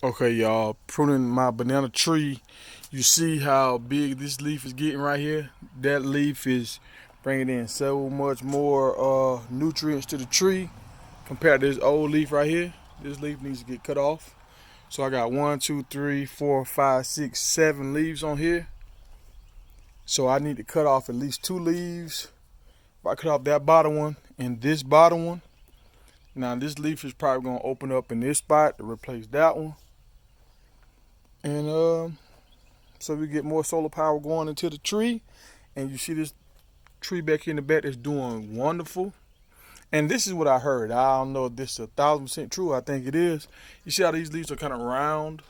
Okay, y'all, pruning my banana tree. You see how big this leaf is getting right here? That leaf is bringing in so much more nutrients to the tree compared to this old leaf right here. This leaf needs to get cut off. So I got 1, 2, 3, 4, 5, 6, 7 leaves on here. So I need to cut off at least 2 leaves. If I cut off that bottom one and this bottom one, now this leaf is probably gonna open up in this spot to replace that one. And so we get more solar power going into the tree. And you see this tree back here in the back that's doing wonderful. And this is what I heard. I don't know if this is 1,000% true. I think it is. You see how these leaves are kind of round?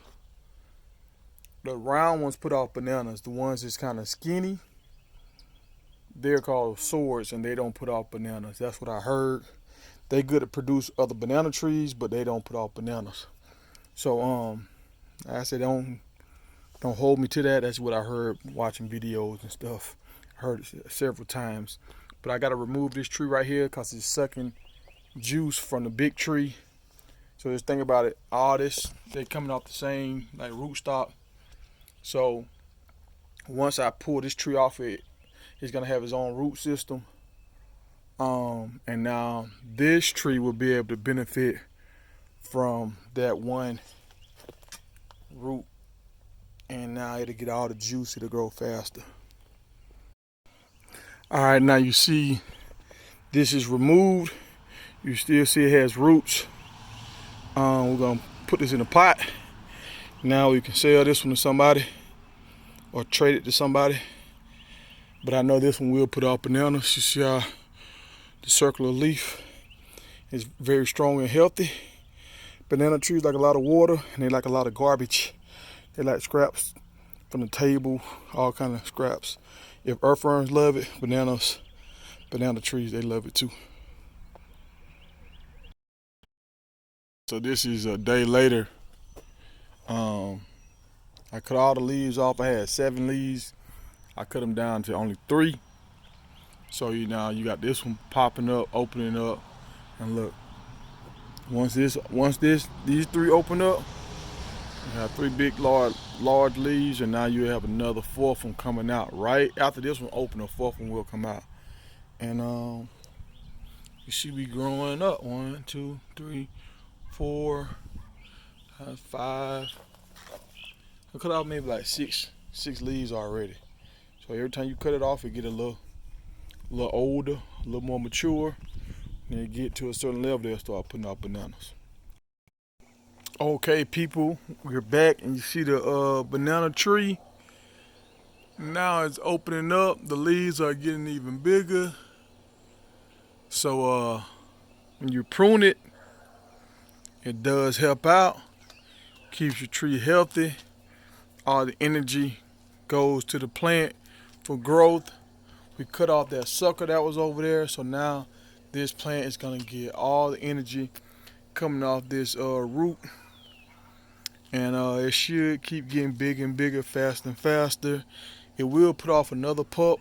The round ones put off bananas. The ones that's kind of skinny, they're called swords, and they don't put off bananas. That's what I heard. They good to produce other banana trees, but they don't put off bananas. So I said don't hold me to that. That's what I heard watching videos and stuff. I heard it several times. But I got to remove this tree right here because it's sucking juice from the big tree. So just think about it. All this, they coming off the same like rootstock. So once I pull this tree off it, it's going to have its own root system. And now this tree will be able to benefit from that one root. And now it'll get all the juice, it'll grow faster. All right, now you see this is removed. You still see it has roots. We're gonna put this in a pot. Now we can sell this one to somebody or trade it to somebody. But I know this one will put out bananas. You see how the circular leaf is very strong and healthy. Banana trees like a lot of water and they like a lot of garbage. They like scraps from the table, all kind of scraps. If earthworms love it, banana trees, they love it too. So this is a day later. I cut all the leaves off. I had 7 leaves. I cut them down to only 3. So you got this one popping up, opening up, and look. Once these 3 open up, you have 3 big, large leaves, and now you have another 4th one coming out. Right after this one open, a 4th one will come out. And you see me growing up. 1, 2, 3, 4, 5. I cut out maybe like 6 leaves already. So every time you cut it off, it get a little older, a little more mature. And you get to a certain level, they'll start putting out bananas. Okay, people, we're back, and you see the banana tree. Now it's opening up. The leaves are getting even bigger. So when you prune it, it does help out. Keeps your tree healthy. All the energy goes to the plant for growth. We cut off that sucker that was over there, so now this plant is gonna get all the energy coming off this root. And it should keep getting bigger and bigger, faster and faster. It will put off another pup,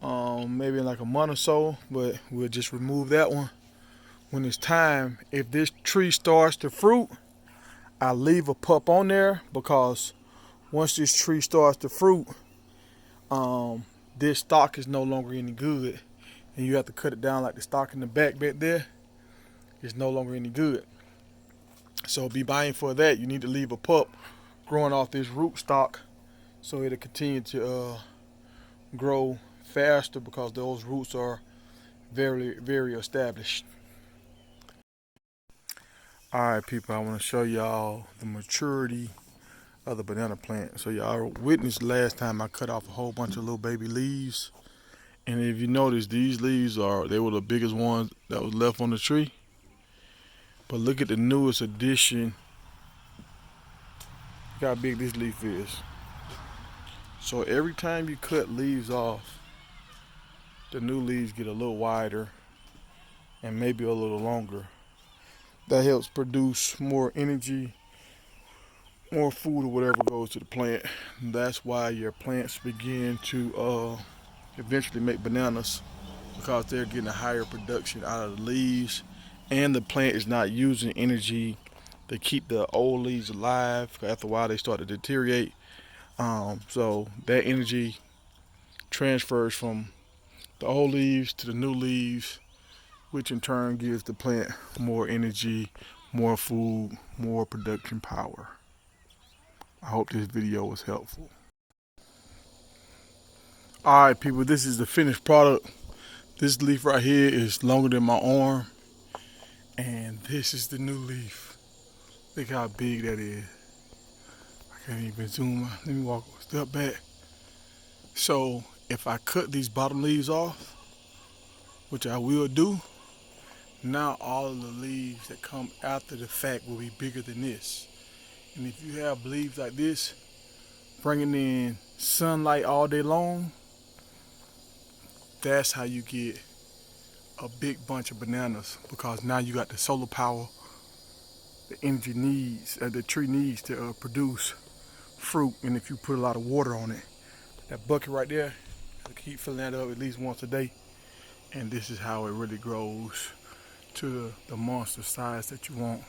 maybe in like a month or so, but we'll just remove that one when it's time. If this tree starts to fruit, I leave a pup on there because once this tree starts to fruit, this stalk is no longer any good, and you have to cut it down like the stalk in the back there. It's no longer any good. So be mindful of that. You need to leave a pup growing off this root stock so it'll continue to grow faster because those roots are very, very established. All right, people, I want to show y'all the maturity of the banana plant. So y'all witnessed last time I cut off a whole bunch of little baby leaves. And if you notice, these leaves they were the biggest ones that was left on the tree. But look at the newest addition. Look how big this leaf is. So every time you cut leaves off, the new leaves get a little wider and maybe a little longer. That helps produce more energy, more food or whatever goes to the plant. And that's why your plants begin to eventually make bananas, because they're getting a higher production out of the leaves, and the plant is not using energy They keep the old leaves alive. After a while, they start to deteriorate. So that energy transfers from the old leaves to the new leaves, which in turn gives the plant more energy, more food, more production power. I hope this video was helpful. Alright people, this is the finished product. This leaf right here is longer than my arm. And this is the new leaf. Look how big that is. I can't even zoom. Let me walk a step back. So if I cut these bottom leaves off, which I will do, now all of the leaves that come after the fact will be bigger than this. And if you have leaves like this, bringing in sunlight all day long, that's how you get a big bunch of bananas, because now you got the solar power the energy needs, the tree needs to produce fruit. And if you put a lot of water on it, that bucket right there, you keep filling that up at least once a day, and this is how it really grows to the monster size that you want.